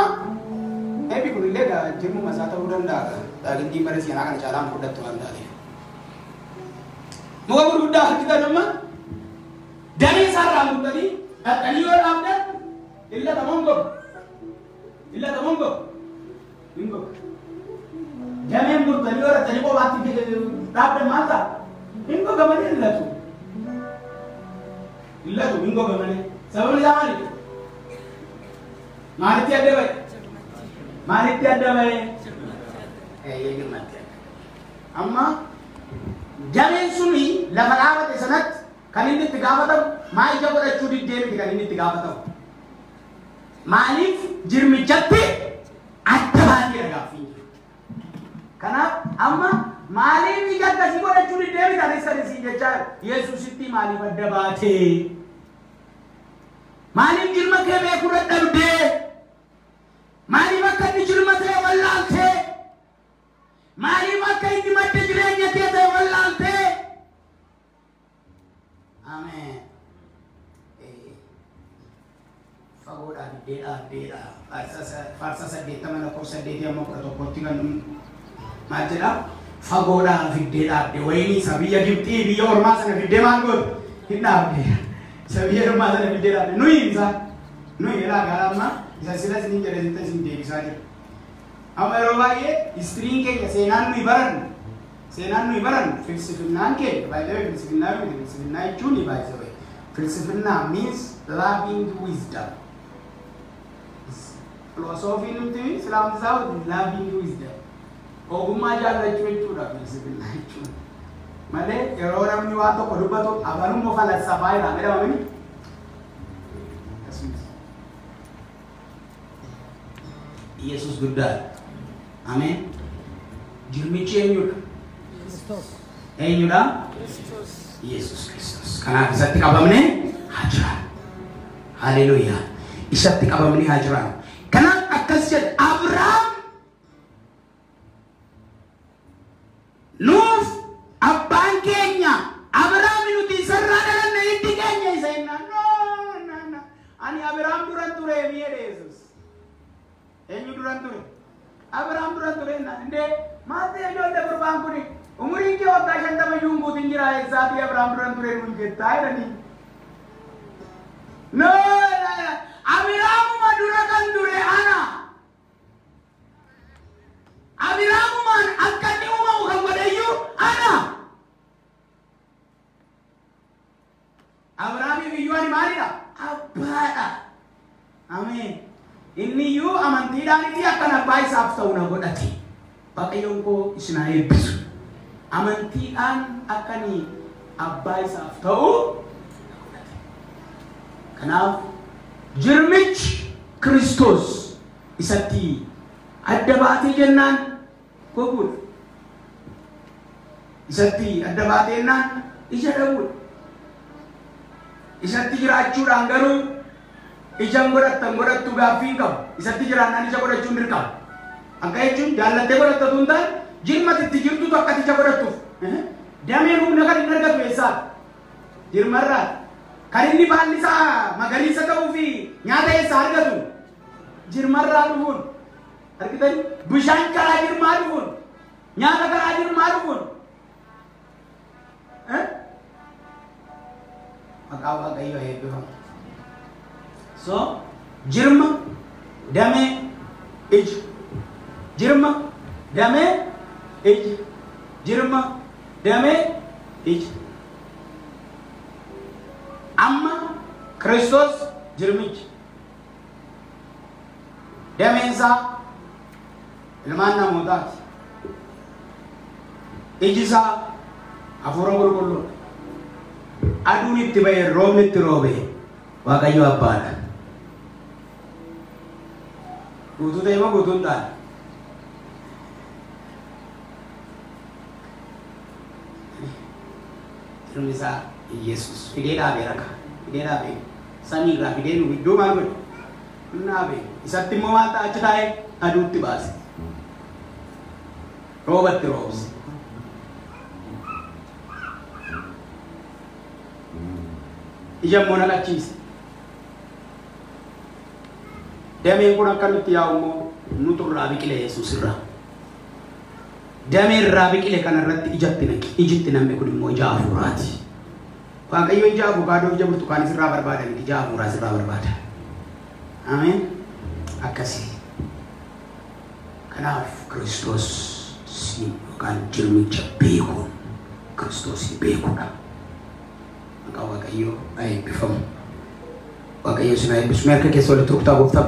Speaker 2: ኤቢ ኩልሌጋ ጅሙ መሳተው ደንዳ ዳግንዲ መረስ ያናቀን ጫላም ሁለት ወንዳለ ኑወር ጉዳ ህክተነማ ደኔ ሳራሙ ተኒ አጠኒዮ አምደ ኢላ ተሞንጎ Illa tamongo, bingo. Jangan bertani orang tani kau mati di dapat mata. Bingo kemana illa tu? Illa tu bingo kemana? Sebab ni zaman ni. Mari tiada baik. Mari tiada baik. Ini mati. Amma jangan suni lamarawat esanat. Kali ini tiga matam. Mai jago dah curi dia kali ini tiga matam. Maaliif jirmichatti adda baatee argaafi. Kanaaf amma maaliif ija akkasii godhachuu deddeebi taasisan jechaa Yesuusitti maaliif adda baatee? Maaliif jirma kee beekuu dadhabdee? Maaliif akka inni jirma ta'e farsa saddeettama lakkoofsa 8:11 kan maal jedha fagoodhaa fiddee dhaabde wayinii isa biyya Gibxii biyya ormaa sana fiddee maal goote hin dhaabde isa biyya ormaa sana fiddee dhaabde nuyi ilaa gaalaamma isa sila sinin jedhe sitta sin deebisaa jira amma yeroo baay'ee histiriin keenya seenaan nuyi barannu filsifinnaan keenya baay'ee filsifinnaa jechuun ni baay'ee filsifinnaa means loving wisdom philosophy nuti islaamtisaa loving wisdom ogummaa jaallachuu jechuudha filsifinnaa jechuun malee yeroo namni waan tokko dubbatu abalummoo falassafaa jedhama jedhamani Yesus guddaa amen jirmichi eenyudha eenyudha Yesus Kristos kanaaf isatti qabamne haa jiraannu haleluuyaa isatti qabamne haa jiraannu kanaaf akkas jedha Abrahaam nuuf abbaan keenya Abrahaam nuti isarraa dhalanne itti keenya isa jennaan no ani Abrahaam duran ture jedhe Yesus eenyu duran ture Abrahaam duran ture inde maatii ijoollee gurbaan kuni umuriin kee waggaa 50 iyyuu guutin jira eessaatii Abrahaam duran ture nuun jettaa jedhanii no Abrahaamuma dura kan ture ana Abrahaamumaan akka inni uumamu kan godheyyuu ana Abrahaamiif iyyuu ani maalidha abbaadha ameen inni iyyuu amantiidhaanitti akkan abbaa isaaf ta'u na godhate waaqayyoon koo isin haa eebbisu amantiidhaan akkanii abbaa isaaf ta'u kanaaf jirmichi Kristos isatti adda baatee jennaan goguudha isatti adda baatee jennaan ija dhabuudha isatti jiraachuudhaan garuu ijaan godhattu gaaffii qabu isatti jiraannaan ija godhachuun dirqama akka jechuun jaallattee godhattatu hin taane jirmati itti jirtutu akkati ija godhattuuf dameen humna kan hin argatu eessaa jirmarraa kan inni baalli isaa magariisa ta'uu fi nyaata eessaa argatu jirmarraa dhufuun argitanii bishaan karaa jirmaa dhufuun nyaata karaa jirmaa dhufuun maqaa waaqayyoo eebbifamu so jirma damee ija jirma damee ija jirma damee ija amma Kristos jirmichi dameensaa ilmaan namootaati iji isaa hafuura qulqulluudha aduun itti ba'e roobni itti roobe waaqayyo abbaadha guutuu ta'e moo guutuu hin taane jirmi isaa Yesus fidee dhaabee raka fidee dhaabee samii irraa fidee nu iddoo maal godhe dhaabee isatti immoo maal ta'a achi taa'ee aduutti baase roobatti roobse ija immoo naqachiise dameen kun akka nutti yaa'u immoo nutu irraa biqile Yesus irraa damee irraa biqile kana irratti ijitti namni kun immoo ija hafuuraati waaqayyo ija abukaadoo ija burtukaanii sirraa barbaadan ija hafuuraa sirraa barbaada ameen akkasii kanaaf Kristos yookaan jirmicha beekuun Kiristoosin beekuudha maqaa waaqayyoo haa eebbifamu waaqayyo isin haa eebbisu harka keessa walitti rukutaa gooftaaf